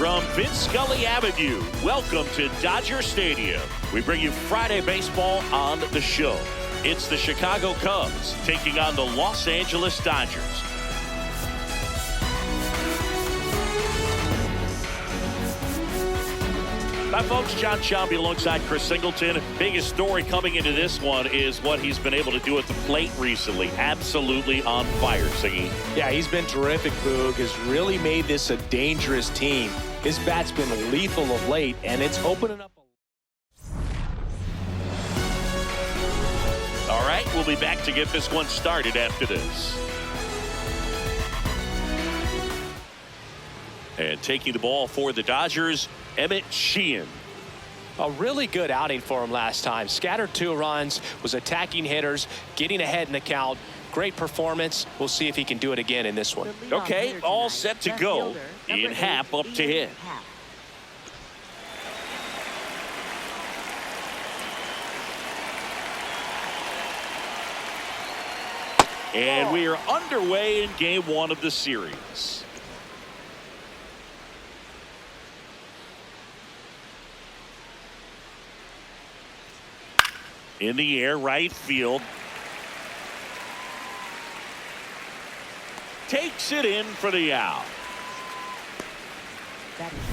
From Vince Scully Avenue, welcome to Dodger Stadium. We bring you Friday baseball on the show. It's the Chicago Cubs taking on the Los Angeles Dodgers. Hi, folks. John Shelby alongside Chris Singleton. Biggest story coming into this one is what he's been able to do at the plate recently. Absolutely on fire, Singy. Yeah, he's been terrific, Boog. Has really made this a dangerous team. His bat's been lethal of late, and it's opening up. All right, we'll be back to get this one started after this. And taking the ball for the Dodgers, Emmett Sheehan. A really good outing for him last time. Scattered 2 runs, was attacking hitters, getting ahead in the count. Great performance. We'll see if he can do it again in this one. Okay, all set to go. Ian Happ up to hit. And we are underway in game 1 of the series. In the air, right field. Takes it in for the out.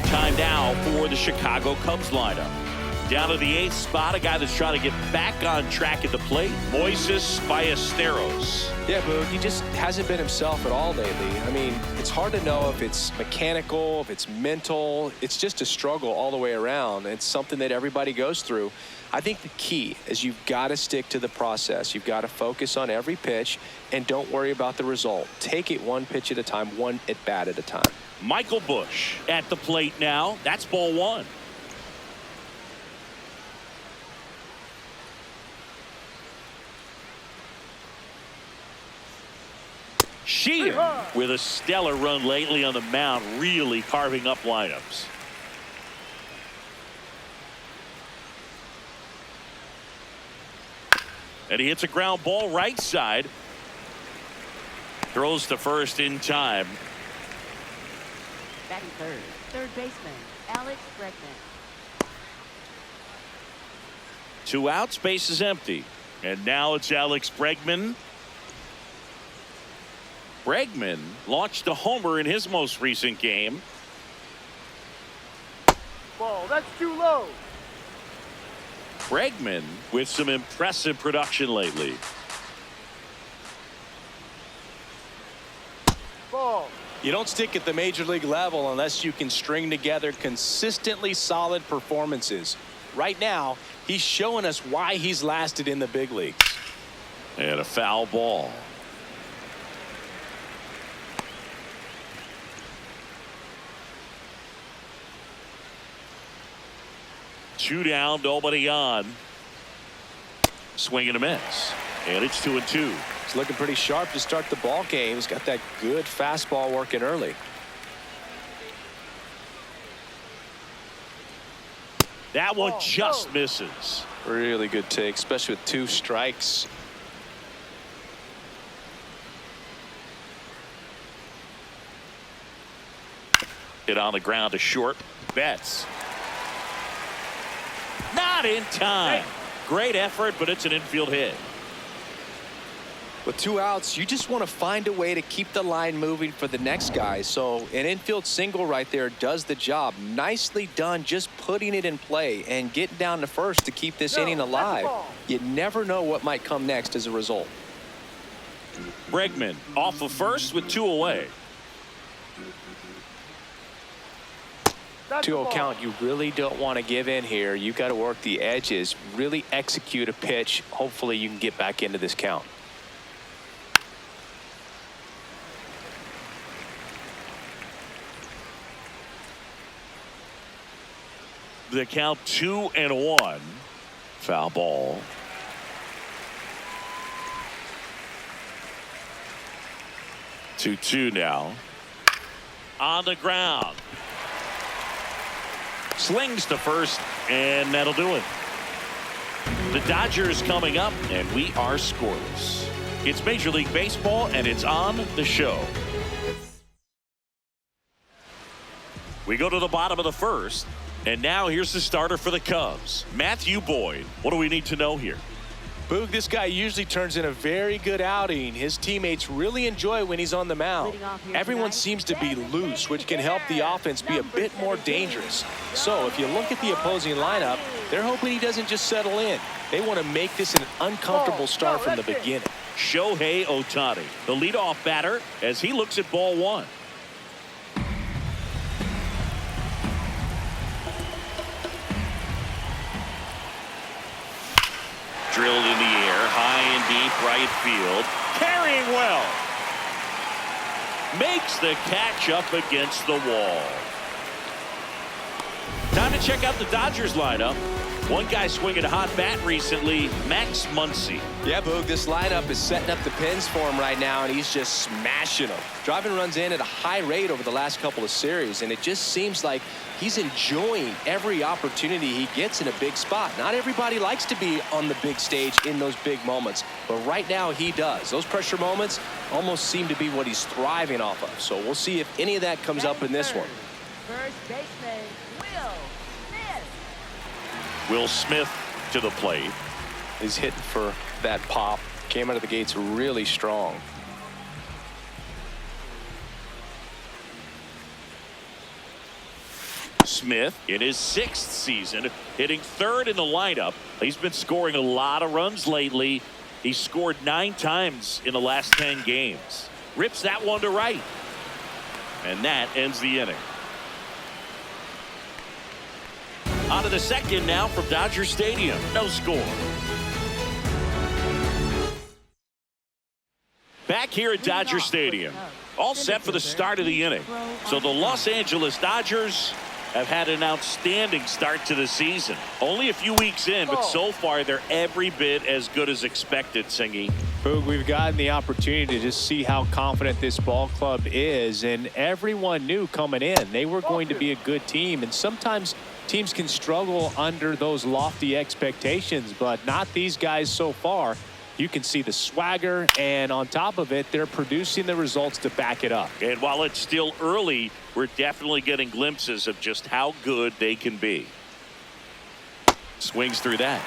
Time now for the Chicago Cubs lineup. Down to the 8th spot, a guy that's trying to get back on track at the plate, Moises Ballesteros. Yeah, Boog, he just hasn't been himself at all lately. I mean, it's hard to know if it's mechanical, if it's mental. It's just a struggle all the way around. It's something that everybody goes through. I think the key is you've got to stick to the process. You've got to focus on every pitch and don't worry about the result. Take it one pitch at a time, one at bat at a time. Michael Busch at the plate now. That's ball 1. Sheehan with a stellar run lately on the mound, really carving up lineups. And he hits a ground ball right side. Throws to first in time. Batting third baseman, Alex Bregman. 2 outs, base is empty. And now it's Alex Bregman. Bregman launched a homer in his most recent game. Ball, that's too low. Bregman with some impressive production lately. Ball. You don't stick at the major league level unless you can string together consistently solid performances. Right now, he's showing us why he's lasted in the big leagues. And a foul ball. Two down, nobody on. Swing and a miss. And it's 2-2. He's looking pretty sharp to start the ball game. He's got that good fastball working early. That one just misses. Really good take, especially with 2 strikes. Hit on the ground to short. Betts. Not in time. Great effort, but it's an infield hit. With 2 outs, you just want to find a way to keep the line moving for the next guy. So an infield single right there does the job. Nicely done, just putting it in play and getting down to first to keep this inning alive. You never know what might come next as a result. Bregman off of first with 2 away. 2-0 count. You really don't want to give in here. You've got to work the edges, really execute a pitch. Hopefully you can get back into this count. The count 2-1. Foul ball. Two now. On the ground. Slings to first, and that'll do it. The Dodgers coming up, and we are scoreless. It's Major League Baseball, and it's on the show. We go to the bottom of the first. And now here's the starter for the Cubs, Matthew Boyd. What do we need to know here? Boog, this guy usually turns in a very good outing. His teammates really enjoy when he's on the mound. Everyone seems to be loose, which can help the offense be a bit more dangerous. So if you look at the opposing lineup, they're hoping he doesn't just settle in. They want to make this an uncomfortable start from the beginning. Shohei Ohtani, the leadoff batter, as he looks at ball one. Drilled in the air, high and deep right field. Carrying well. Makes the catch up against the wall. Time to check out the Dodgers lineup. One guy swinging a hot bat recently, Max Muncy. Yeah, Boog, this lineup is setting up the pins for him right now, and he's just smashing them. Driving runs in at a high rate over the last couple of series, and it just seems like he's enjoying every opportunity he gets in a big spot. Not everybody likes to be on the big stage in those big moments, but right now he does. Those pressure moments almost seem to be what he's thriving off of. So we'll see if any of that comes up in this one. First baseman, Will Smith to the plate. He's hitting for that pop. Came out of the gates really strong. Smith in his 6th season, hitting 3rd in the lineup. He's been scoring a lot of runs lately. He scored 9 times in the last 10 games. Rips that one to right. And that ends the inning. On to the second now from Dodger Stadium. No score. Back here at Dodger Stadium. All set for the start of the inning. So the Los Angeles Dodgers have had an outstanding start to the season. Only a few weeks in, but so far they're every bit as good as expected, Singy. Boog, we've gotten the opportunity to just see how confident this ball club is, and everyone knew coming in they were going to be a good team, and sometimes teams can struggle under those lofty expectations, but not these guys so far. You can see the swagger, and on top of it, they're producing the results to back it up. And while it's still early, we're definitely getting glimpses of just how good they can be. Swings through that.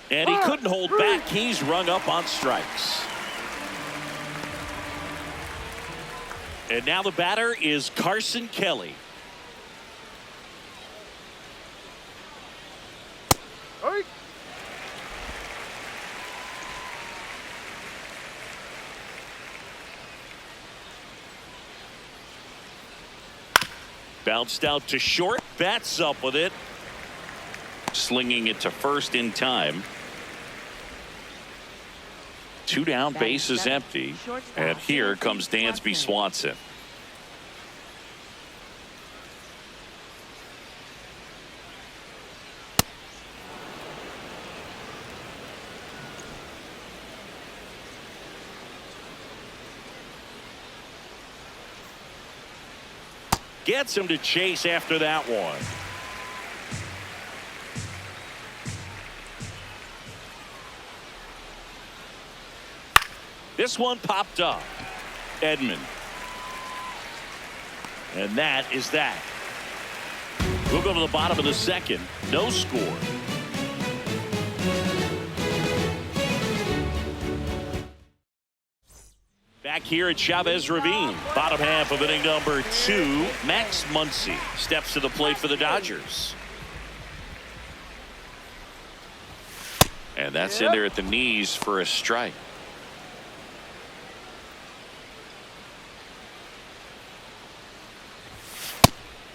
And he couldn't hold back. He's rung up on strikes. And now the batter is Carson Kelly. Bounced out to short. Bats up with it. Slinging it to first in time. 2 down, bases empty. And here comes Dansby Swanson. Gets him to chase after that one. This one popped up. Edman. And that is that. We'll go to the bottom of the second. No score. Back here at Chavez Ravine. Bottom half of inning number 2. Max Muncy steps to the plate for the Dodgers. And that's in there at the knees for a strike.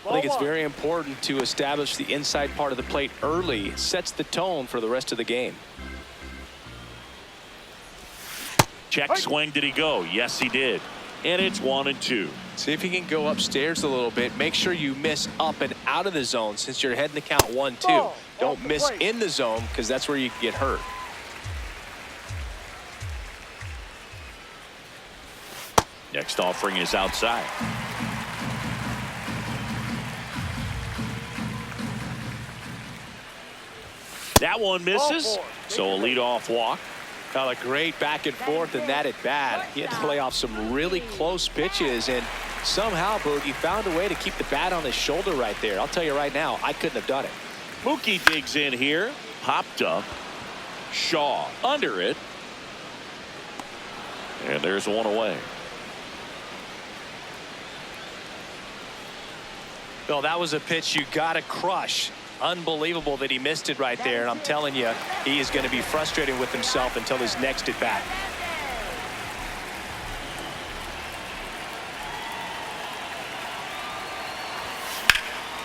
I think it's very important to establish the inside part of the plate early. It sets the tone for the rest of the game. Check swing. Did he go? Yes, he did. And it's 1-2. See if you can go upstairs a little bit. Make sure you miss up and out of the zone since you're heading to count 1-2. Don't miss in the zone because that's where you can get hurt. Next offering is outside. That one misses. So a leadoff walk. A great back and forth in that at bat. He had to lay off some really close pitches, and somehow, Boog, he found a way to keep the bat on his shoulder right there. I'll tell you right now, I couldn't have done it. Mookie digs in here. Popped up. Shaw under it. And there's one away. Well, that was a pitch you got to crush. Unbelievable that he missed it right there. And I'm telling you, he is going to be frustrated with himself until his next at bat.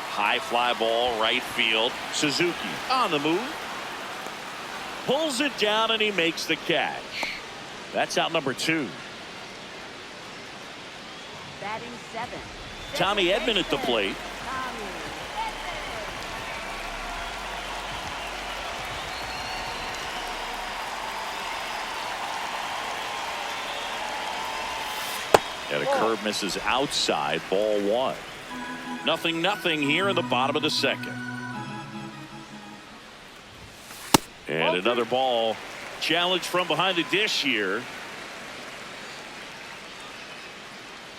High fly ball, right field. Suzuki on the move. Pulls it down and he makes the catch. That's out number 2. Batting 7. Tommy Edman at the plate. And a curve misses outside. Ball 1. 0-0 here in the bottom of the second. And another ball. Challenge from behind the dish here.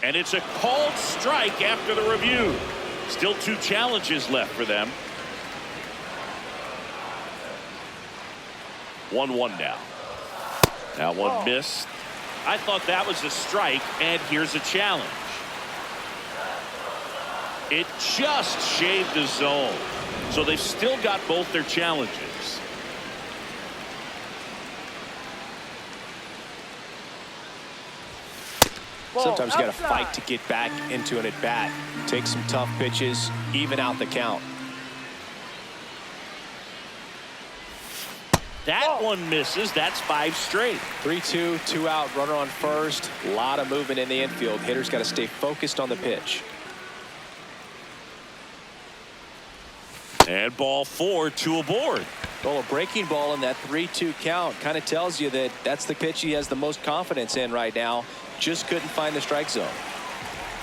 And it's a called strike after the review. Still 2 challenges left for them. 1-1 now. That one missed. I thought that was a strike, and here's a challenge. It just shaved the zone. So they've still got both their challenges. Sometimes you got to fight to get back into an at-bat. Take some tough pitches, even out the count. That one misses. That's 5 straight. 3-2, 2 out, runner on first. A lot of movement in the infield. Hitters got to stay focused on the pitch. And ball 4, 2 aboard. Well, a breaking ball in that 3-2 count kind of tells you that that's the pitch he has the most confidence in right now. Just couldn't find the strike zone.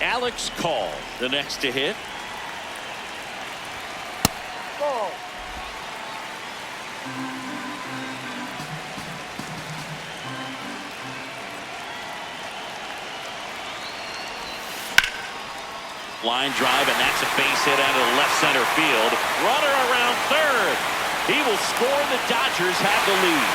Alex Call, the next to hit. Ball. Line drive, and that's a base hit out of the left center field. Runner around third. He will score. The Dodgers have the lead.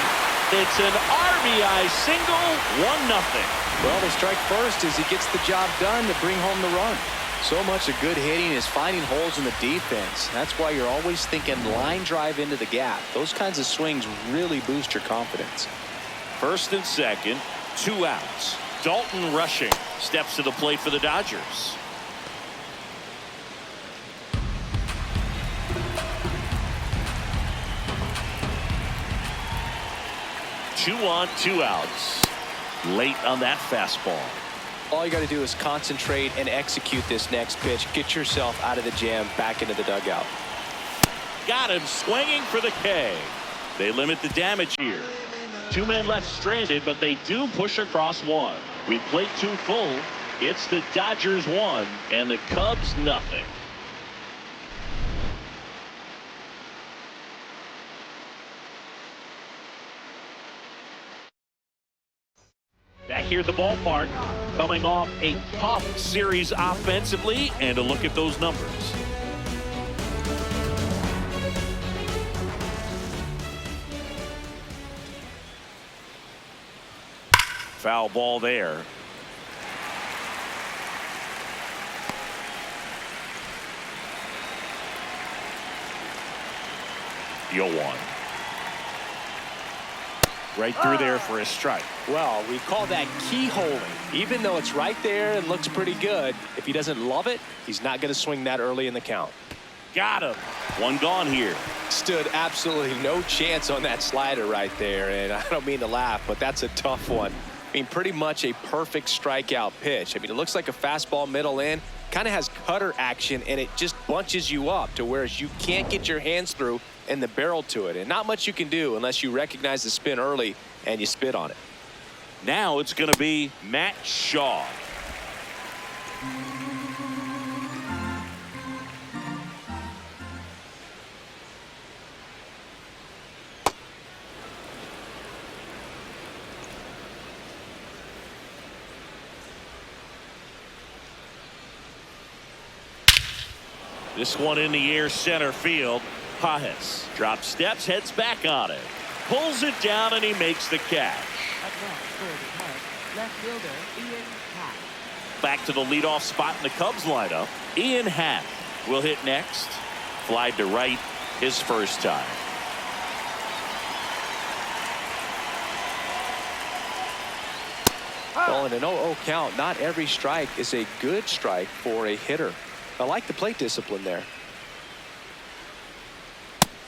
It's an RBI single, 1-0. Well, the strike first as he gets the job done to bring home the run. So much of good hitting is finding holes in the defense. That's why you're always thinking line drive into the gap. Those kinds of swings really boost your confidence. First and second, 2 outs. Dalton Rushing steps to the plate for the Dodgers. Two on, 2 outs. Late on that fastball. All you got to do is concentrate and execute this next pitch. Get yourself out of the jam, back into the dugout. Got him swinging for the K. They limit the damage here. 2 men left stranded, but they do push across 1. We played 2 full. It's the Dodgers 1 and the Cubs nothing. Back here at the ballpark, coming off a tough series offensively, and a look at those numbers. Foul ball there. You'll one. Right through there for a strike. Well, we call that keyholing. Even though it's right there and looks pretty good, if he doesn't love it, he's not going to swing that early in the count. Got him. 1 gone here. Stood absolutely no chance on that slider right there, and I don't mean to laugh, but that's a tough one. I mean, pretty much a perfect strikeout pitch. I mean, it looks like a fastball middle in, kind of has cutter action, and it just bunches you up to where you can't get your hands through and the barrel to it. And not much you can do unless you recognize the spin early and you spit on it. Now it's going to be Matt Shaw. This one in the air center field. Pajes drops steps, heads back on it. Pulls it down, and he makes the catch. Up next for the Cubs, left fielder Ian Happ. Back to the leadoff spot in the Cubs lineup. Ian Happ will hit next. Flied to right his first time. Well, in an 0-0 count, not every strike is a good strike for a hitter. I like the plate discipline there.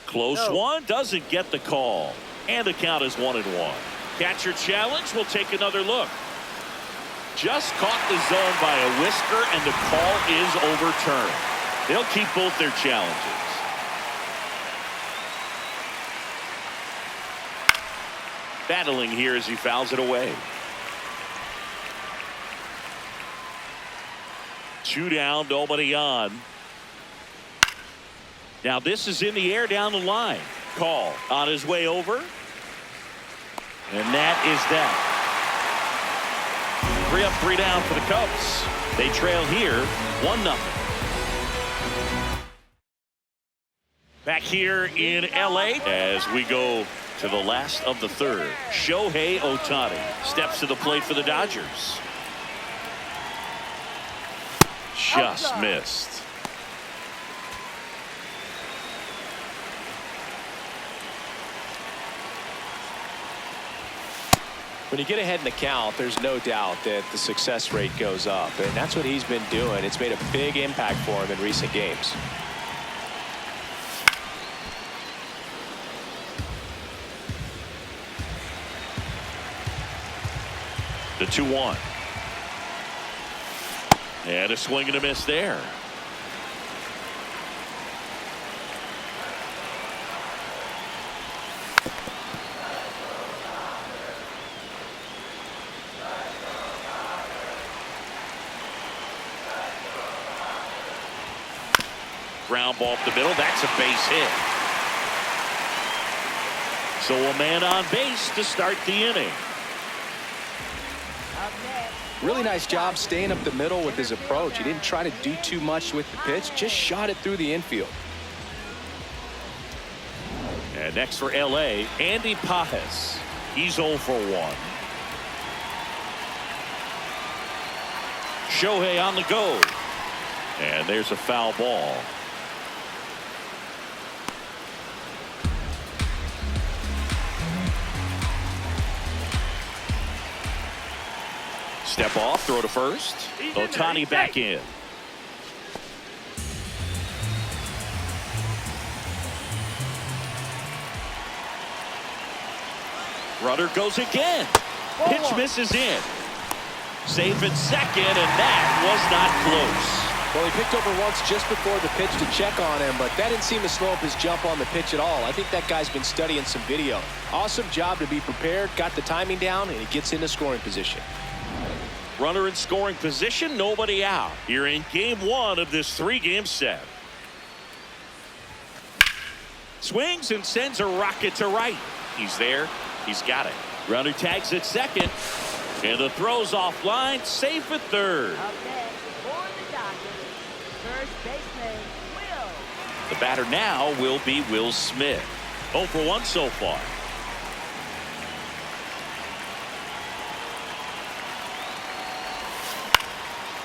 Close one, doesn't get the call. And the count is 1-1. Catcher challenge, will take another look. Just caught the zone by a whisker, and the call is overturned. They'll keep both their challenges. Battling here as he fouls it away. 2 down, nobody on. Now this is in the air down the line. Call on his way over. And that is that. 3 up, 3 down for the Cubs. They trail here 1-0. Back here in LA as we go to the last of the third. Shohei Ohtani steps to the plate for the Dodgers. Just missed. When you get ahead in the count, there's no doubt that the success rate goes up, and that's what he's been doing. It's made a big impact for him in recent games. The 2-1. And a swing and a miss there. Ground ball up the middle. That's a base hit. So a man on base to start the inning. Up next. Really nice job staying up the middle with his approach. He didn't try to do too much with the pitch, just shot it through the infield. And next for LA, Andy Pajes. He's 0 for 1. Shohei on the go. And there's a foul ball. Step off, throw to first. Ohtani back in. Runner goes again. Pitch misses in. Safe at second, and that was not close. Well, he picked over once just before the pitch to check on him, but that didn't seem to slow up his jump on the pitch at all. I think that guy's been studying some video. Awesome job to be prepared, got the timing down, and he gets into scoring position. Runner in scoring position, nobody out. You're in game 1 of this 3-game set. Swings and sends a rocket to right. He's there. He's got it. Runner tags at second. And the throw's offline. Safe at third. Up next for the Dodgers, first baseman Will. The batter now will be Will Smith. 0 for 1 so far.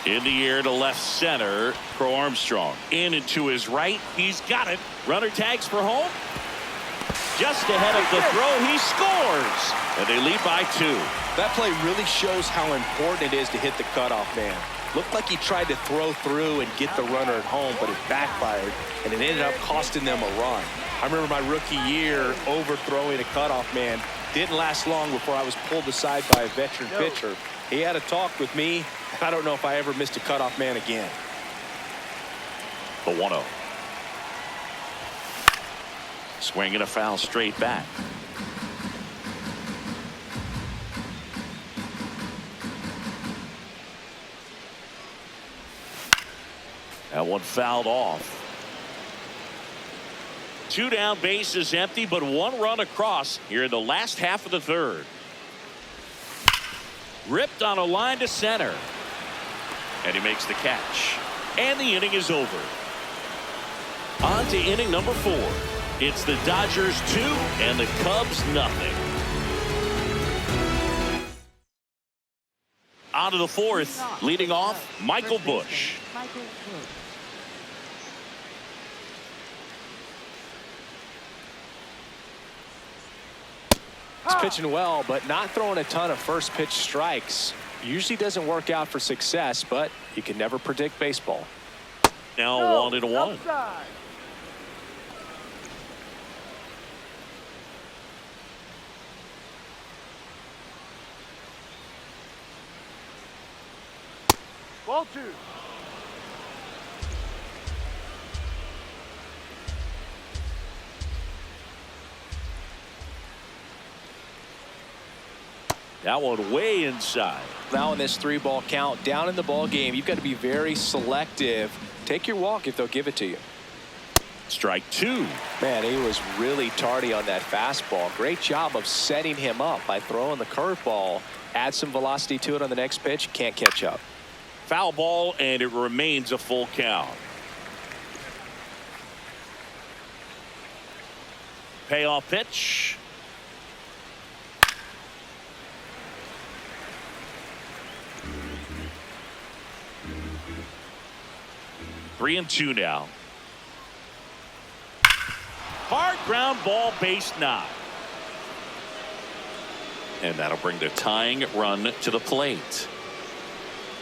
In the air to left center, Crow Armstrong. In and to his right. He's got it. Runner tags for home. Just ahead of the throw, he scores. And they lead by 2. That play really shows how important it is to hit the cutoff man. Looked like he tried to throw through and get the runner at home, but it backfired, and it ended up costing them a run. I remember my rookie year overthrowing a cutoff man. Didn't last long before I was pulled aside by a veteran pitcher. He had a talk with me. I don't know if I ever missed a cutoff man again. The 1-0. Swing and a foul straight back. That one fouled off. 2 down, bases empty, but 1 run across here in the last half of the third. Ripped on a line to center. And he makes the catch. And the inning is over. to inning number 4. It's the Dodgers 2 and the Cubs nothing. On to the 4th, leading off, Michael Busch. Michael Busch. He's pitching well, but not throwing a ton of first pitch strikes. Usually doesn't work out for success, but you can never predict baseball. Now No, 1-1. outside. Ball 2. That one way inside. Now in this 3-ball count, down in the ball game, you've got to be very selective. Take your walk if they'll give it to you. Strike 2. Man, he was really tardy on that fastball. Great job of setting him up by throwing the curveball. Add some velocity to it on the next pitch. Can't catch up. Foul ball, and it remains a full count. Payoff pitch. Three and 2 now. Hard ground ball, base knock. And that'll bring the tying run to the plate.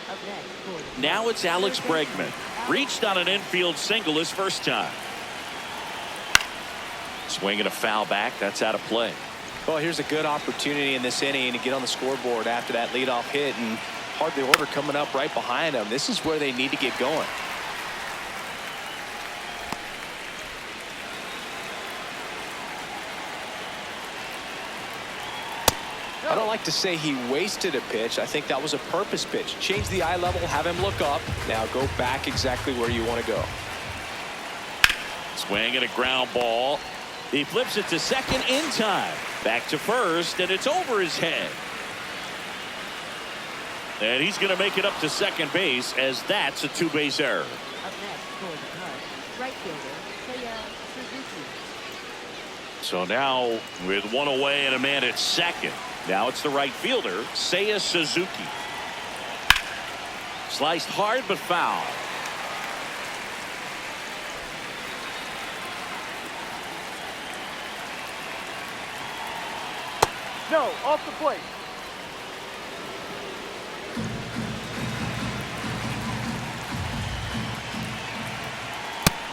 Up next for the Now it's Alex Bregman. Reached on an infield single his first time. Swinging a foul back. That's out of play. Well, here's a good opportunity in this inning to get on the scoreboard after that leadoff hit, and hardly order coming up right behind them. This is where they need to get going. I don't like to say he wasted a pitch. I think that was a purpose pitch. Change the eye level, have him look up. Now go back exactly where you want to go. Swing and a ground ball. He flips it to second in time. Back to first, and it's over his head. And he's going to make it up to second base, as that's a 2-base error. Up next for the Cubs, right fielder Suzuki. So now with one away and a man at second. Now it's the right fielder, Seiya Suzuki. Sliced hard but foul. No, off the plate.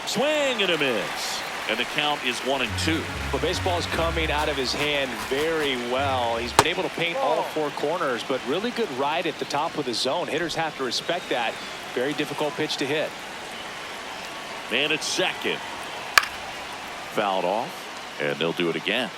Swing and a miss. And the count is 1-2. But baseball is coming out of his hand very well. He's been able to paint all 4 corners, but really good ride at the top of the zone. Hitters have to respect that. Very difficult pitch to hit. Man at second. Fouled off, and they'll do it again.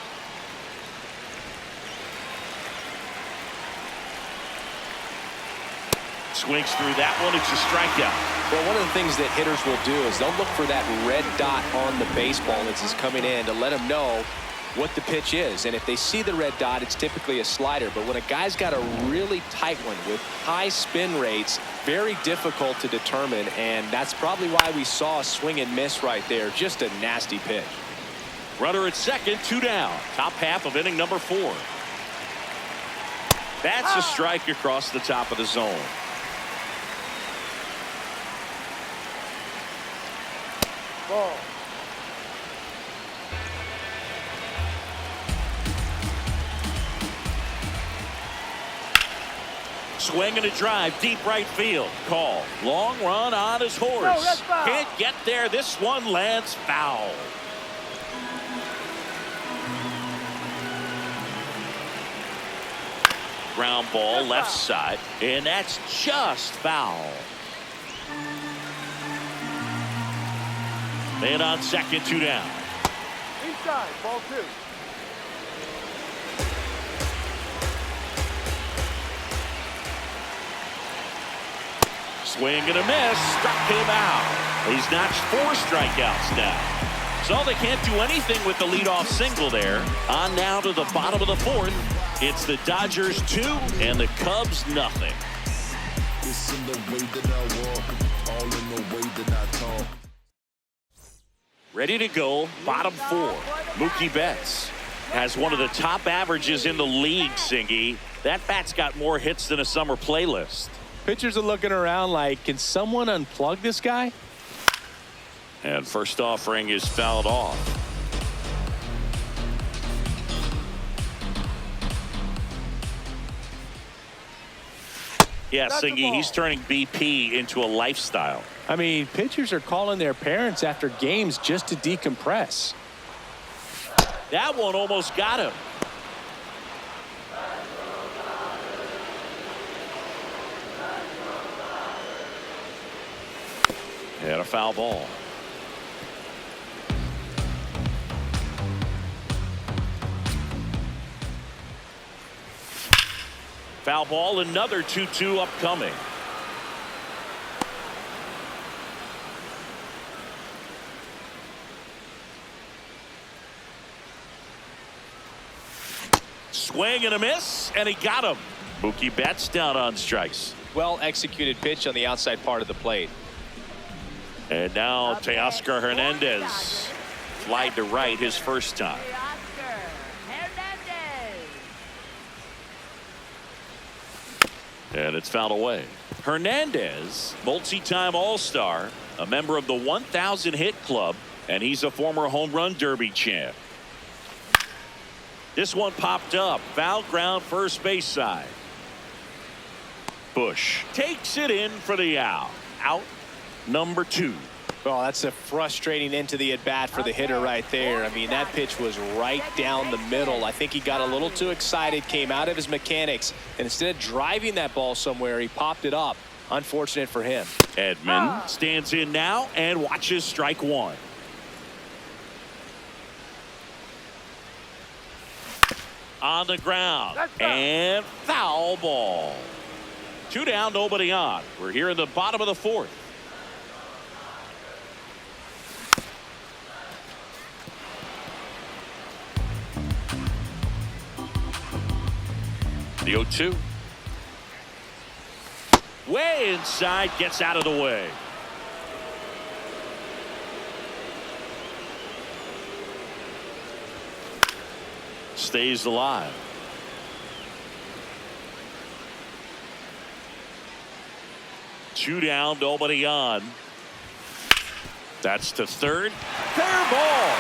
Swings through that one. It's a strikeout. Well, one of the things that hitters will do is they'll look for that red dot on the baseball as it's coming in to let them know what the pitch is. And if they see the red dot, it's typically a slider. But when a guy's got a really tight one with high spin rates, very difficult to determine. And that's probably why we saw a swing and miss right there. Just a nasty pitch. Runner at second, 2 down. Top half of inning number 4. That's a strike across the top of the zone. Ball. Swing and a drive, deep right field. Call. Long run on his horse. No, that's foul. Can't get there. This one lands foul. Ground ball left side, and that's just foul. Man on second, 2 down. Inside, ball 2. Swing and a miss. Struck him out. He's notched 4 strikeouts now. So they can't do anything with the leadoff single there. On now to the bottom of the 4th. It's the Dodgers 2 and the Cubs nothing. It's in the way that I walk, all in the way that I talk. Ready to go, bottom 4. Mookie Betts has one of the top averages in the league, Singy. That bat's got more hits than a summer playlist. Pitchers are looking around like, can someone unplug this guy? And first offering is fouled off. Yeah, That's the Singy, he's ball. turning BP into a lifestyle. I mean, pitchers are calling their parents after games just to decompress. That one almost got him. And a foul ball. Foul ball, another 2-2 upcoming. Swing and a miss, and he got him. Mookie Betts down on strikes. Well executed pitch on the outside part of the plate. And now Teoscar Hernandez flied to right his first time. Oscar Hernandez. And it's fouled away. Hernandez, multi-time All-Star, a member of the 1,000 hit club, and he's a former home run derby champ. This one popped up. Foul ground, first base side. Bush takes it in for the out. Out number 2. Well, that's a frustrating end to the at-bat for the hitter right there. I mean, that pitch was right down the middle. I think he got a little too excited, came out of his mechanics, and instead of driving that ball somewhere, he popped it up. Unfortunate for him. Edman stands in now and watches strike 1. On the ground and foul ball. 2 down, nobody on. We're here in the bottom of the 4th. The 0-2. Way inside, gets out of the way. Stays alive. Two down, nobody on. That's to third. Fair ball.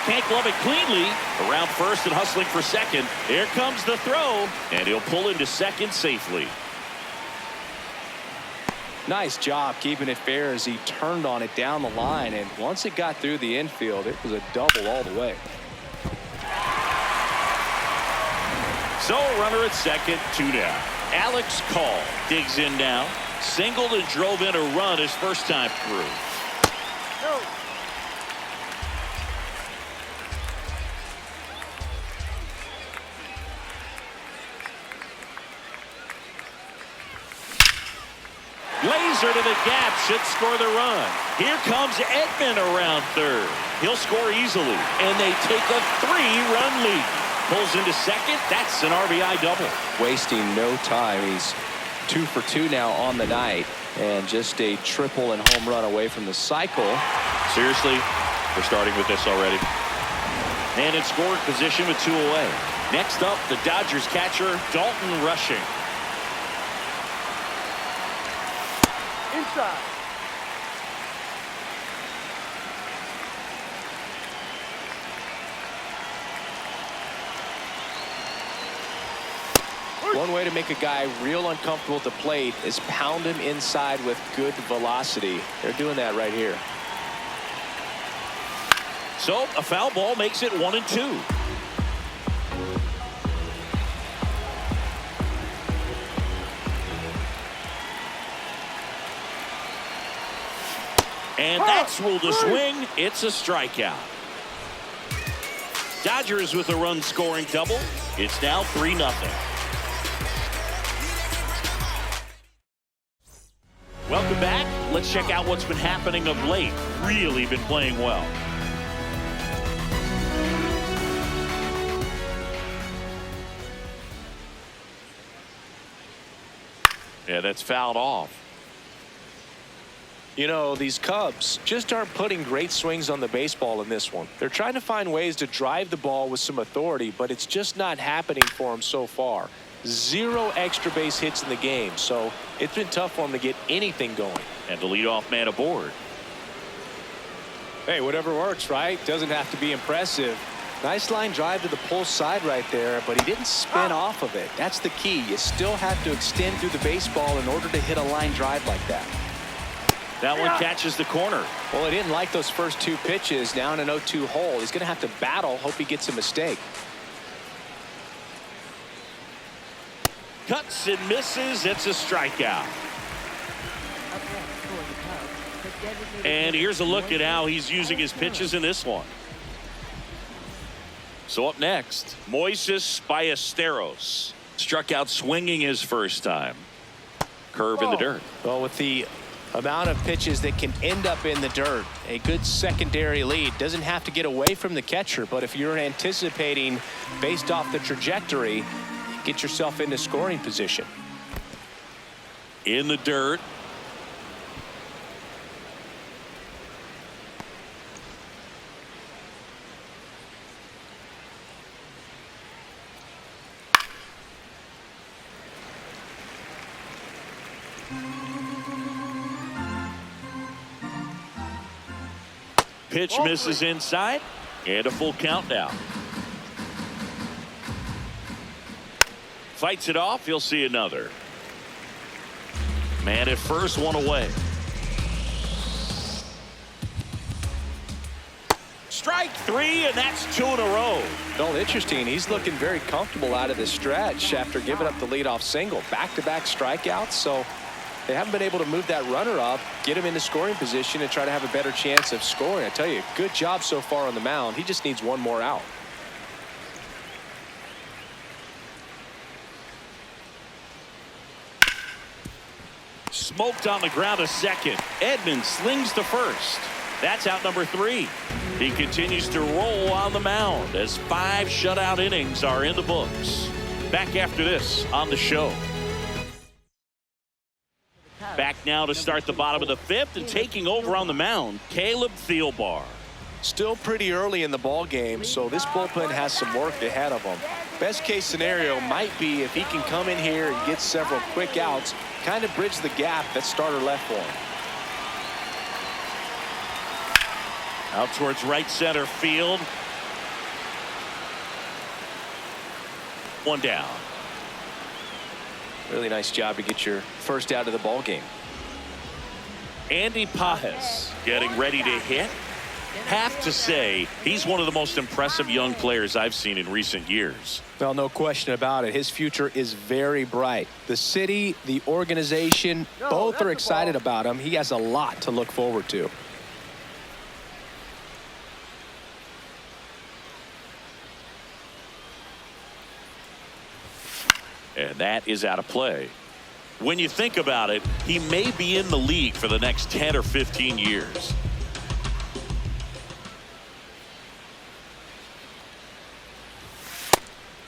Can't glove it cleanly. Around first and hustling for second. Here comes the throw, and he'll pull into second safely. Nice job keeping it fair as he turned on it down the line, and once it got through the infield, it was a double all the way. So a runner at second, 2 down. Alex Call digs in now. Singled and drove in a run his first time through. No. Laser to the gap, should score the run. Here comes Edman around third. He'll score easily, and they take a 3-run lead. Pulls into second. That's an RBI double. Wasting no time. He's 2 for 2 now on the night, and just a triple and home run away from the cycle. Seriously, we're starting with this already. And in scoring position with 2 away. Next up, the Dodgers catcher, Dalton Rushing. Inside. One way to make a guy real uncomfortable at the plate is pound him inside with good velocity. They're doing that right here. So a foul ball makes it 1-2. And that's ruled a swing. It's a strikeout. Dodgers with a run scoring double. It's now 3-0. Welcome back. Let's check out what's been happening of late. Really been playing well. Yeah, that's fouled off. You know, these Cubs just aren't putting great swings on the baseball in this one. They're trying to find ways to drive the ball with some authority, but it's just not happening for them so far. 0 extra base hits in the game, so it's been tough for them to get anything going. And the leadoff man aboard. Hey, whatever works, right? Doesn't have to be impressive. Nice line drive to the pull side right there, but he didn't spin off of it. That's the key. You still have to extend through the baseball in order to hit a line drive like that. That one catches the corner. Well, he didn't like those first 2 pitches down an 0-2 hole. He's going to have to battle, hope he gets a mistake. Cuts and misses. It's a strikeout. Up next for the Cubs, the designated And here's a look at hitter, how he's using his pitches in this one. So up next, Moises Ballesteros struck out swinging his first time. Curve in the dirt. Well, with the amount of pitches that can end up in the dirt, a good secondary lead. Doesn't have to get away from the catcher, but if you're anticipating based off the trajectory, get yourself into scoring position. In the dirt. Pitch misses inside, and a full count now. Fights it off. He'll see another. Man at first, 1 away. Strike 3, and that's 2 in a row. Well, interesting. He's looking very comfortable out of the stretch after giving up the leadoff single. Back-to-back strikeouts, so they haven't been able to move that runner up, get him into scoring position, and try to have a better chance of scoring. I tell you, good job so far on the mound. He just needs 1 more out. Smoked on the ground to second. Edman slings to first. That's out number 3. He continues to roll on the mound as 5 shutout innings are in the books. Back after this on the show. Back now to start the bottom of the 5th, and taking over on the mound, Caleb Thielbar. Still pretty early in the ball game, so this bullpen has some work ahead of them. Best case scenario might be if he can come in here and get several quick outs, kind of bridge the gap that starter left for him. Out towards right center field. 1 down. Really nice job to get your first out of the ball game. Andy Pajes getting ready to hit. Have to say, he's one of the most impressive young players I've seen in recent years. Well, no question about it. His future is very bright. The city, the organization, both are excited about him. He has a lot to look forward to. And that is out of play. When you think about it, he may be in the league for the next 10 or 15 years.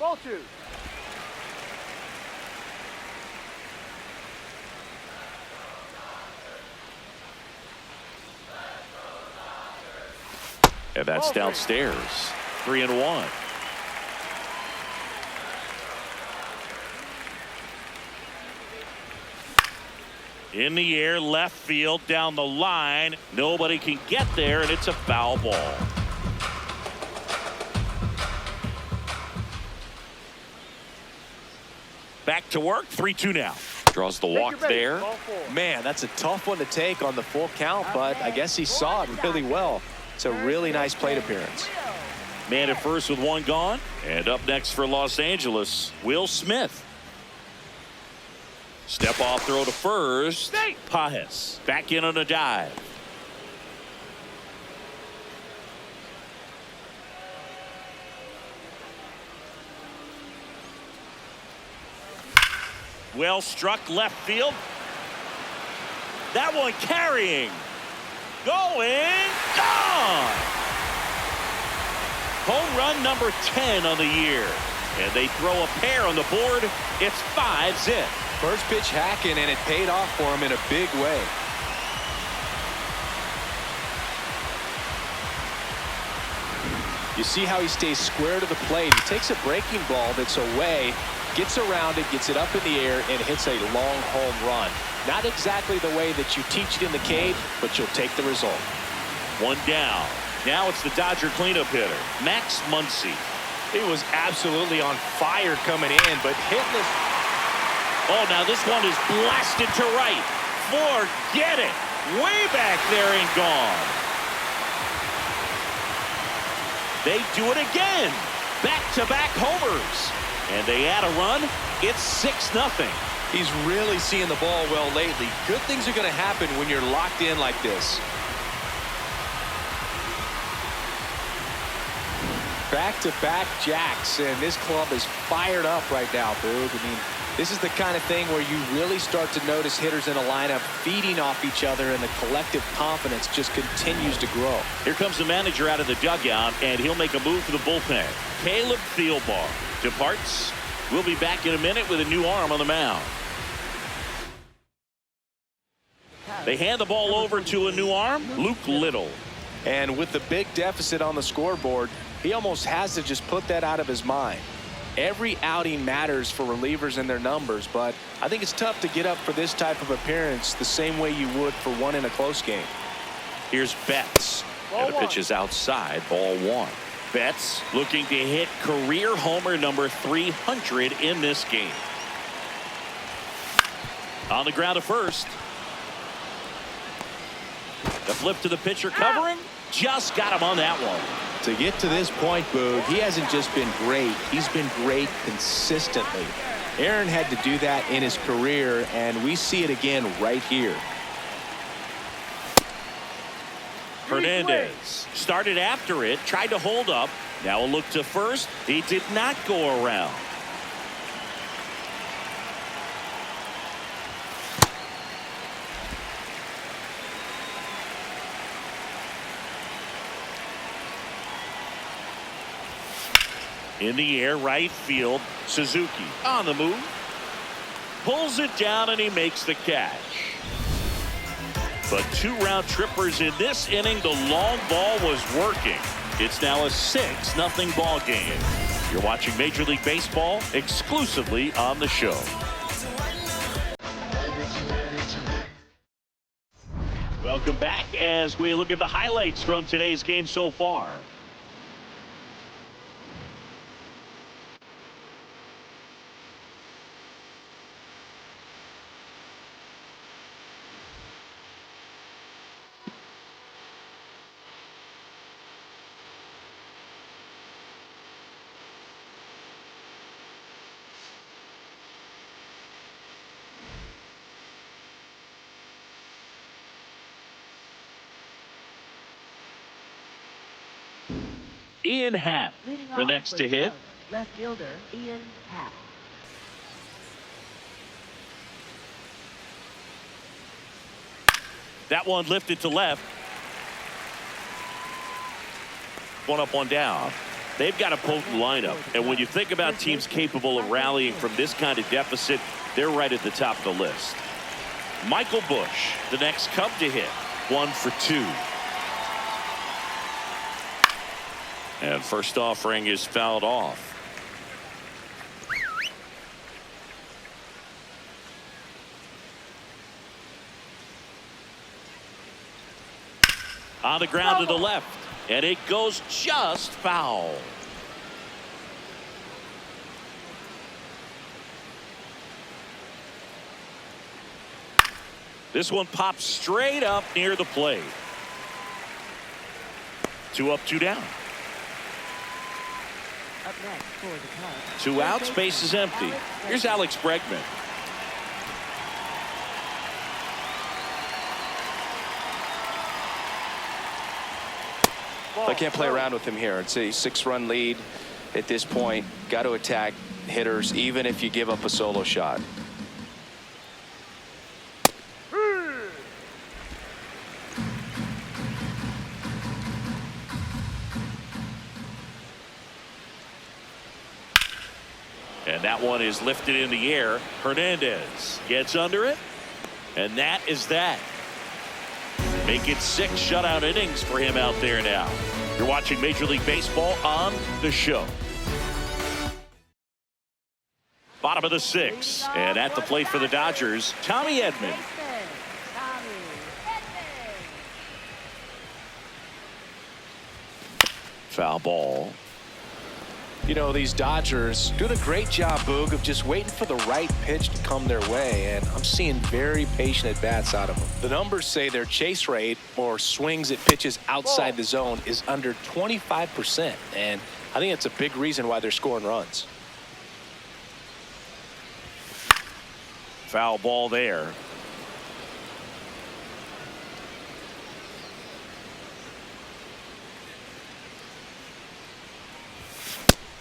Ball 2. And that's downstairs. 3-1. In the air, left field, down the line. Nobody can get there, and it's a foul ball. Back to work, 3-2 now. Draws the walk there. Man, that's a tough one to take on the full count, but I guess he saw it really well. It's a really nice plate appearance. Man at first with 1 gone. And up next for Los Angeles, Will Smith. Step off throw to first. Pajes back in on a dive. Well struck left field. That one carrying. Going. Gone. Home run number 10 on the year. And they throw a pair on the board. It's 5 zip. First pitch hacking, and it paid off for him in a big way. You see how he stays square to the plate. He takes a breaking ball that's away, gets around it, gets it up in the air, and hits a long home run. Not exactly the way that you teach it in the cave, but you'll take the result. One down. Now it's the Dodger cleanup hitter, Max Muncy. He was absolutely on fire coming in, but hitting this. Oh, now this one is blasted to right. Forget it. Way back there and gone. They do it again. Back-to-back homers. And they add a run. It's 6-0. He's really seeing the ball well lately. Good things are going to happen when you're locked in like this. Back-to-back jacks, and this club is fired up right now, Boog. I mean, this is the kind of thing where you really start to notice hitters in a lineup feeding off each other, and the collective confidence just continues to grow. Here comes the manager out of the dugout, and he'll make a move for the bullpen. Caleb Thielbar departs. We'll be back in a minute with a new arm on the mound. They hand the ball over to a new arm, Luke Little. And with the big deficit on the scoreboard, he almost has to just put that out of his mind. Every outing matters for relievers and their numbers, but I think it's tough to get up for this type of appearance the same way you would for one in a close game. Here's Betts. And the pitch is outside, ball one. Betts looking to hit career homer number 300 in this game. On the ground to first. The flip to the pitcher covering. Just got him on that one. To get to this point, Boog, he hasn't just been great. He's been great consistently. Aaron had to do that in his career, and we see it again right here. Hernandez started after it, tried to hold up. Now a look to first. He did not go around. In the air, right field. Suzuki on the move. Pulls it down, and he makes the catch. But 2 round trippers in this inning. The long ball was working. It's now a 6-0 ball game. You're watching Major League Baseball exclusively on the show. Welcome back as we look at the highlights from today's game so far. Ian Happ, the next to hit. Left fielder Ian Happ. That one lifted to left. One up, one down. They've got a potent lineup. And when you think about teams capable of rallying from this kind of deficit, they're right at the top of the list. Michael Busch, the next Cub to hit. 1 for 2. And first offering is fouled off. On the ground to the left, and it goes just foul. This one pops straight up near the plate. 2 up, 2 down. Up next for the Cubs. 2 outs, base is empty. Here's Alex Bregman. I can't play around with him here. It's a 6-run lead at this point. Got to attack hitters, even if you give up a solo shot. And that one is lifted in the air. Hernandez gets under it. And that is that. Make it 6 shutout innings for him out there now. You're watching Major League Baseball on the show. Bottom of the 6th, and at the plate for the Dodgers, Tommy Edman. Foul ball. You know, these Dodgers doing a great job, Boog, of just waiting for the right pitch to come their way, and I'm seeing very patient at-bats out of them. The numbers say their chase rate, or swings at pitches outside the zone, is under 25%, and I think it's a big reason why they're scoring runs. Foul ball there.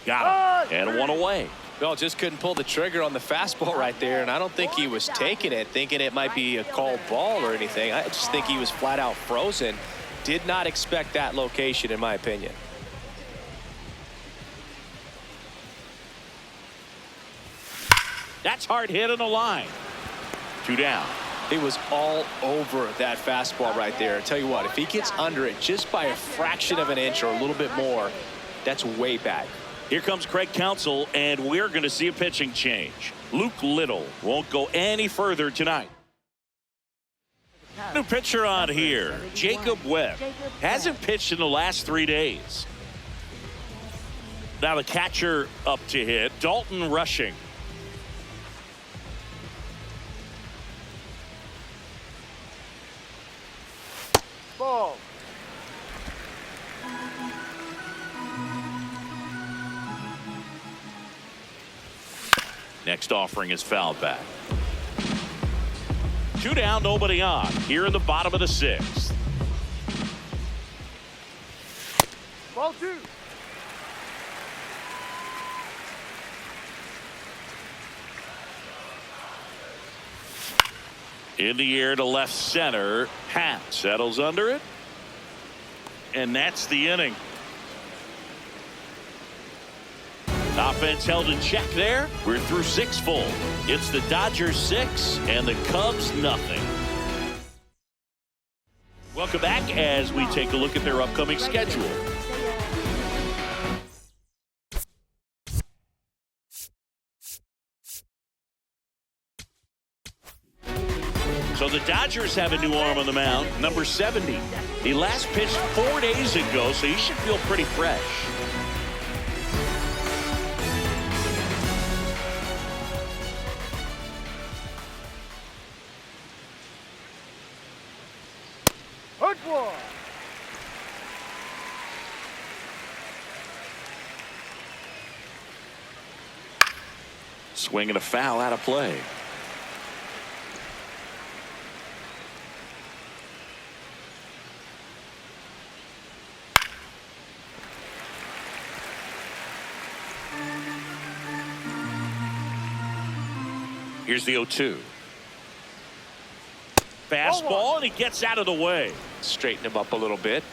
Got him. And one away. Well, just couldn't pull the trigger on the fastball right there, and I don't think he was taking it, thinking it might be a called ball or anything. I just think he was flat out frozen. Did not expect that location, in my opinion. That's hard hit on the line. 2 down. He was all over that fastball right there. I tell you what, if he gets under it just by a fraction of an inch or a little bit more, that's way back. Here comes Craig Counsell, and we're going to see a pitching change. Luke Little won't go any further tonight. New pitcher on here, Jacob Webb. Hasn't pitched in the last 3 days. Now the catcher up to hit, Dalton Rushing. Ball. Next offering is fouled back. 2 down, nobody on. Here in the bottom of the 6th. Ball 2. In the air to left center. Happ settles under it. And that's the inning. Offense held in check there. We're through 6 full. It's the Dodgers 6 and the Cubs nothing. Welcome back as we take a look at their upcoming schedule. So the Dodgers have a new arm on the mound, number 70. He last pitched 4 days ago, so he should feel pretty fresh. Hook one. Swing and a foul out of play. Here's the 0-2. Fastball, and he gets out of the way. Straighten him up a little bit.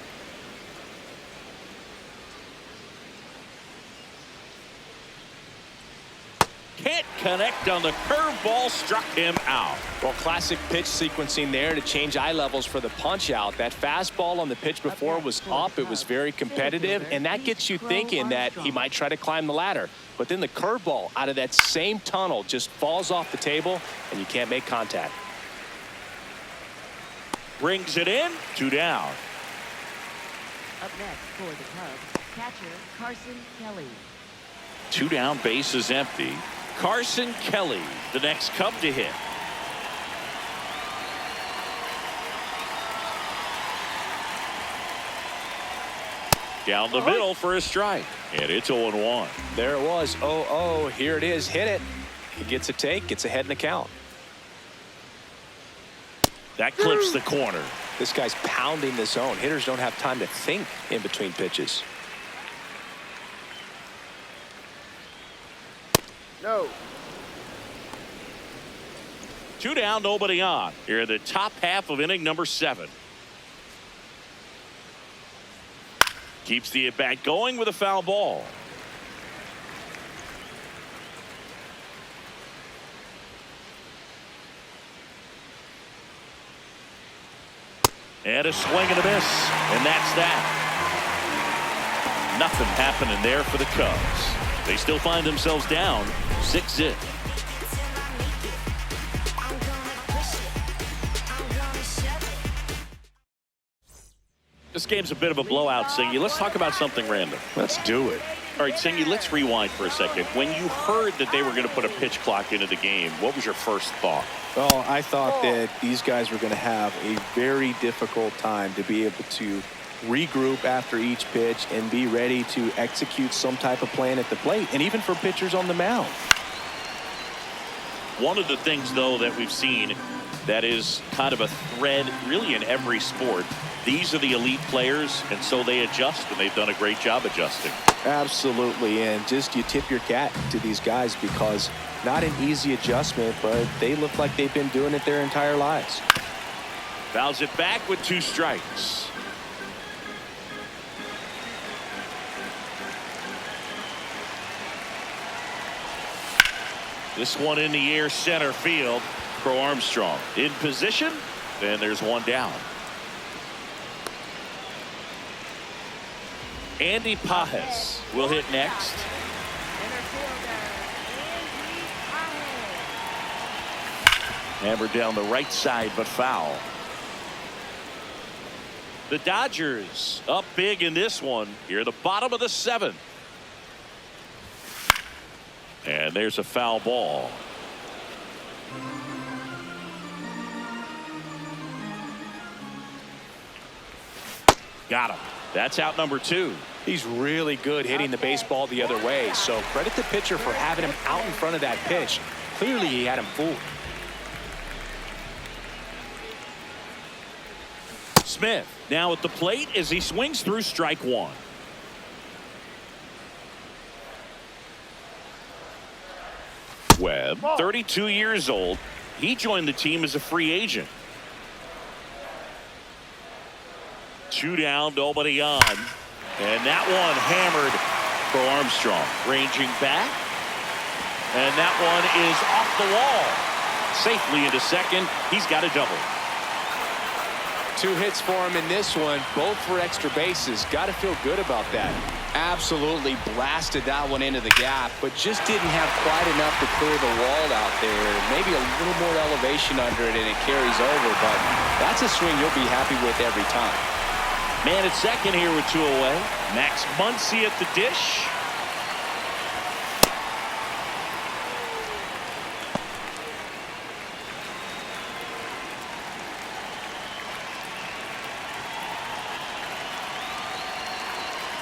Can't connect on the curveball, struck him out. Well, classic pitch sequencing there to change eye levels for the punch out. That fastball on the pitch before was up. It was very competitive, and that gets you thinking that he might try to climb the ladder. But then the curveball out of that same tunnel just falls off the table, and you can't make contact. Brings it in. 2 down. Up next for the Cubs, catcher Carson Kelly. 2 down, base is empty. Carson Kelly, the next Cub to hit. Down the middle for a strike. And it's 0-1. There it was. 0-0. Here it is. Hit it. He gets a take. Gets ahead in the count. That clips the corner. This guy's pounding the zone. Hitters don't have time to think in between pitches. No. 2 down, nobody on. Here in the top half of inning number 7. Keeps the at-bat going with a foul ball. And a swing and a miss. And that's that. Nothing happening there for the Cubs. They still find themselves down 6-0. This game's a bit of a blowout, Singy. Let's talk about something random. Let's do it. All right, Singy, let's rewind for a second. When you heard that they were going to put a pitch clock into the game, what was your first thought? Well, I thought that these guys were going to have a very difficult time to be able to regroup after each pitch and be ready to execute some type of plan at the plate, and even for pitchers on the mound. One of the things, though, that we've seen that is kind of a thread really in every sport, these are the elite players, and so they adjust, and they've done a great job adjusting. Absolutely, and just you tip your cap to these guys because not an easy adjustment, but they look like they've been doing it their entire lives. Fouls it back with 2 strikes. This one in the air, center field. Crow Armstrong in position, and there's one down. Andy Pajes will hit next. Hammered down the right side, but foul. The Dodgers up big in this one here, the bottom of the 7th. And there's a foul ball. Got him. That's out number 2. He's really good hitting the baseball the other way, so credit the pitcher for having him out in front of that pitch. Clearly he had him fooled. Smith now at the plate as he swings through strike 1. Webb, 32 years old. He joined the team as a free agent. 2 down, nobody on. And that one hammered for Armstrong. Ranging back. And that one is off the wall. Safely into second. He's got a double. 2 hits for him in this one, both for extra bases. Got to feel good about that. Absolutely blasted that one into the gap, but just didn't have quite enough to clear the wall out there. Maybe a little more elevation under it and it carries over, but that's a swing you'll be happy with every time. Man at second here with 2 away. Max Muncy at the dish.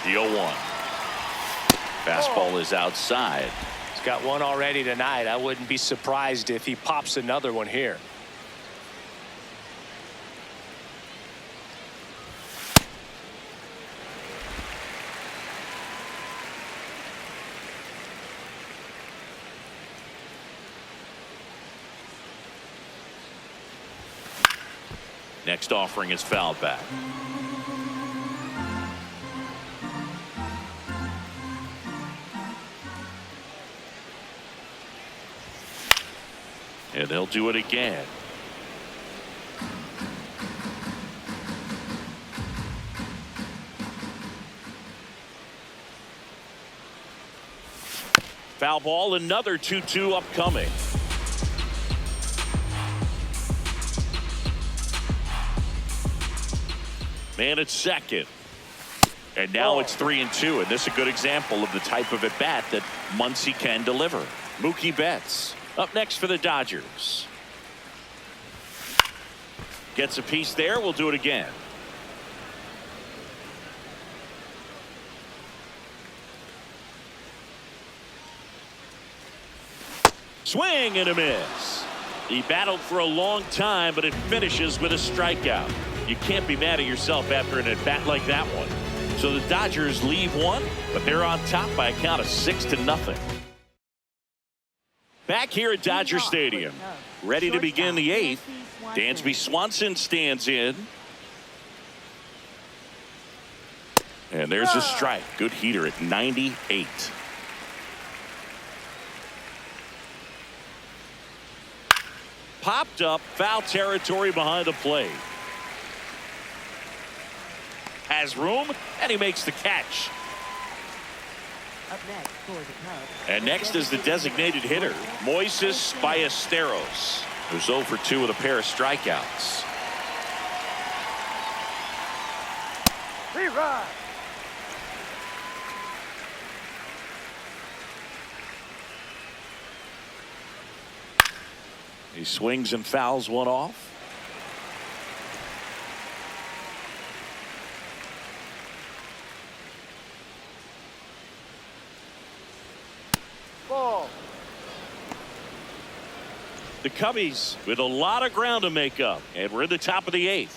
The 0-1. Fastball is outside. He's got one already tonight. I wouldn't be surprised if he pops another one here. Next offering is fouled back. And they'll do it again. Foul ball, another 2-2 upcoming. Man at second. And now it's 3-2, and this is a good example of the type of at-bat that Muncy can deliver. Mookie Betts up next for the Dodgers. Gets a piece there. We'll do it again. Swing and a miss. He battled for a long time, but it finishes with a strikeout. You can't be mad at yourself after an at-bat like that one. So the Dodgers leave one, but they're on top by a count of 6-0. Back here at Dodger Stadium, ready to begin the 8th. Dansby Swanson stands in. And there's a strike. Good heater at 98. Popped up, foul territory behind the plate. Has room, and he makes the catch. Up next for the Cubs. And next is the designated hitter, Moises Ballesteros, who's 0 for 2 with a pair of strikeouts. Right. He swings and fouls one off. Ball. The Cubbies with a lot of ground to make up, and we're in the top of the 8th.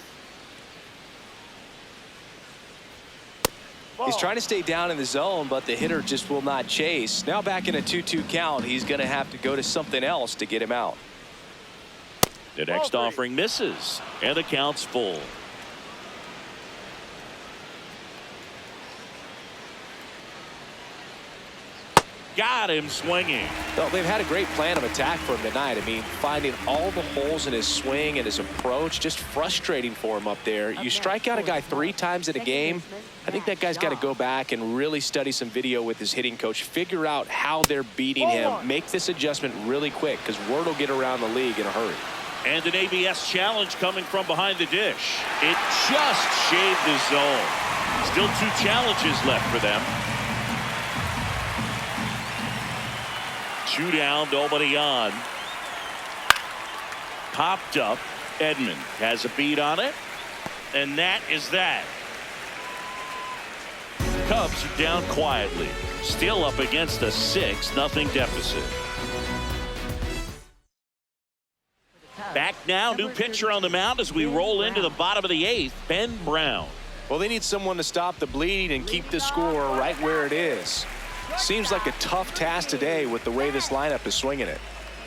He's trying to stay down in the zone, but the hitter just will not chase. Now back in a 2-2 count, he's going to have to go to something else to get him out. The next offering misses, and the count's full. Got him swinging. Well, they've had a great plan of attack for him tonight. I mean, finding all the holes in his swing and his approach, just frustrating for him up there. You strike out a guy 3 times in a game, I think that guy's got to go back and really study some video with his hitting coach, figure out how they're beating him, make this adjustment really quick, because word will get around the league in a hurry. And an ABS challenge coming from behind the dish. It just shaved the zone. Still 2 challenges left for them. 2 down, nobody on. Popped up. Edman has a beat on it. And that is that. Cubs are down quietly. Still up against a 6-0 deficit. Back now, new pitcher on the mound as we roll into the bottom of the 8th, Ben Brown. Well, they need someone to stop the bleeding and keep the score right where it is. Seems like a tough task today with the way this lineup is swinging it.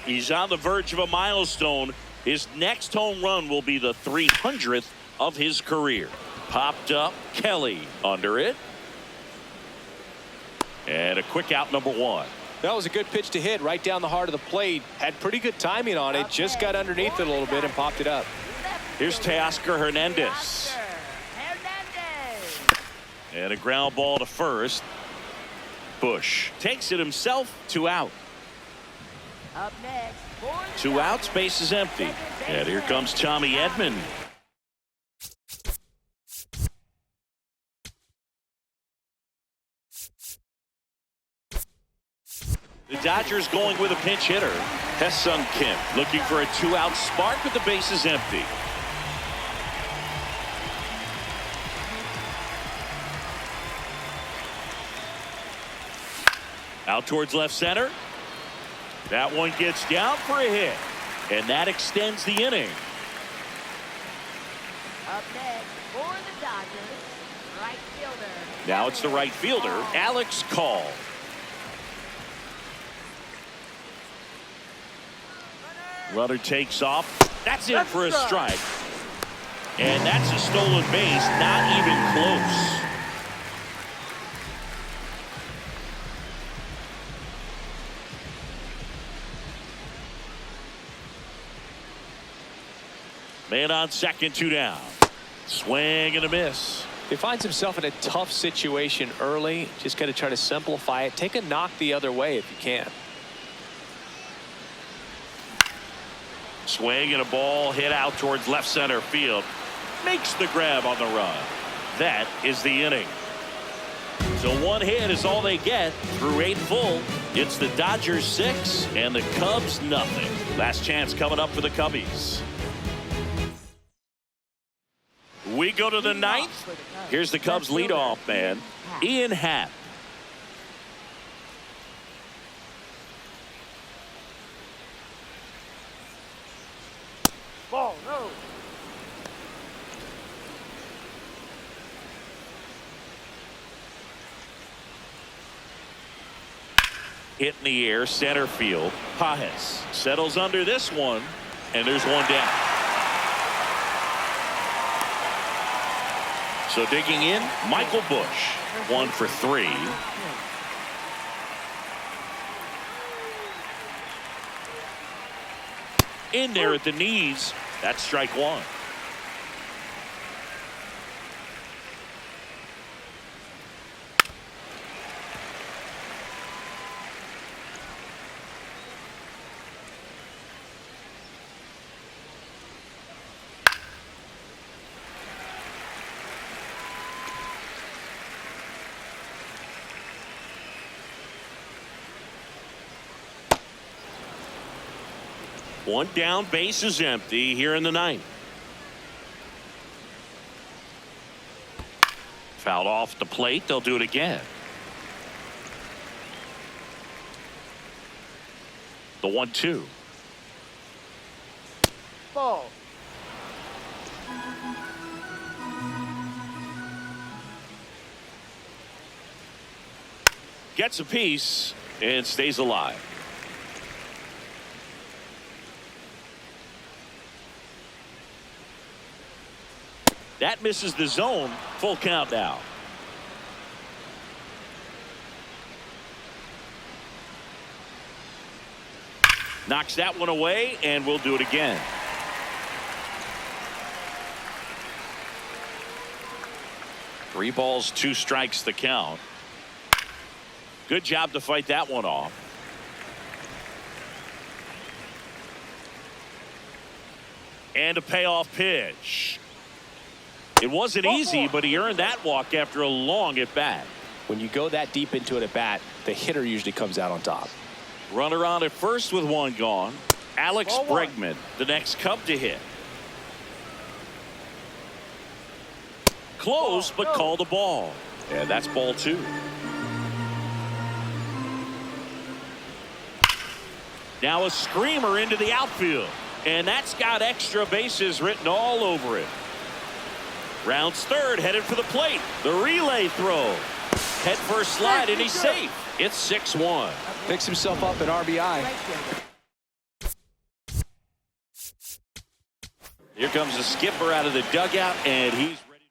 He's on the verge of a milestone. His next home run will be the 300th of his career. Popped up, Kelly under it. And a quick out, number 1. That was a good pitch to hit right down the heart of the plate. Had pretty good timing on it. Just got underneath it a little bit and popped it up. Here's Teoscar Hernandez. And a ground ball to first. Bush takes it himself. 2 out. Up next, 2 outs, base is empty. And here comes Tommy Edman. The Dodgers going with a pinch hitter. Ha-Seong Kim looking for a 2-out spark with the bases empty. Out towards left center. That one gets down for a hit. And that extends the inning. Up next for the Dodgers, right fielder. Now it's the right fielder, Alex Call. Runner takes off. That's in for a strike. And that's a stolen base, not even close. Man on second, 2 down. Swing and a miss. He finds himself in a tough situation early. Just got to try to simplify it. Take a knock the other way if you can. Swing and a ball hit out towards left center field. Makes the grab on the run. That is the inning. So 1 hit is all they get through 8 full. It's the Dodgers 6 and the Cubs nothing. Last chance coming up for the Cubbies. We go to the 9th. Here's the Cubs leadoff man, Ian Happ. Ball, no. Hit in the air, center field. Pajes settles under this one, and there's 1 down. So digging in, Michael Bush, 1 for 3. In there at the knees. That's strike 1. One down, base is empty here in the ninth. Fouled off the plate. They'll do it again. The 1-2. Ball. Gets a piece and stays alive. That misses the zone. Full count now. Knocks that one away, and we'll do it again. Three balls, two strikes the count. Good job to fight that one off. And a payoff pitch. It wasn't easy, but he earned that walk after a long at bat. When you go that deep into it at bat, the hitter usually comes out on top. Runner on at first with one gone. Alex Ball one. Bregman, the next Cub to hit. Close, but called a ball. And that's ball two. Now a screamer into the outfield. And that's got extra bases written all over it. Rounds third, headed for the plate. The relay throw. Head first slide, and he's safe. It's 6-1. Picks himself up at RBI. Right fielder. Here comes the skipper out of the dugout, and he's ready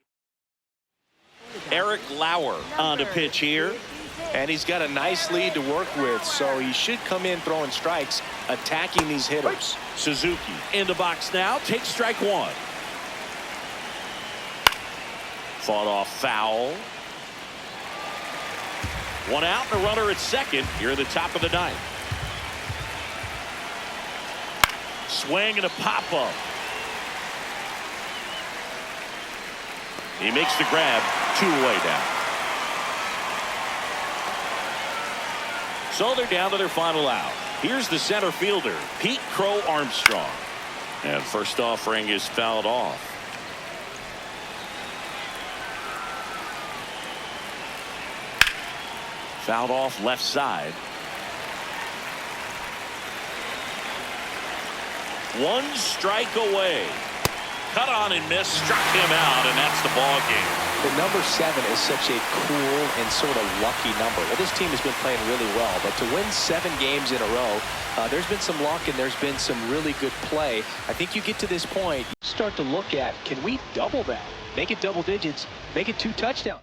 to... Eric Lauer on to pitch here. And he's got a nice lead to work with, so he should come in throwing strikes, attacking these hitters. Suzuki in the box now. Takes strike one. Fought off foul. One out and a runner at second here at the top of the ninth. Swing and a pop-up. He makes the grab. 2 away now. So they're down to their final out. Here's the center fielder, Pete Crow Armstrong. And first offering is fouled off. Fouled off left side. One strike away. Cut on and missed, struck him out, and that's the ball game. The number 7 is such a cool and sort of lucky number. Well, this team has been playing really well, but to win 7 games in a row, there's been some luck and there's been some really good play. I think you get to this point, you start to look at, can we double that? Make it double digits, make it 2 touchdowns.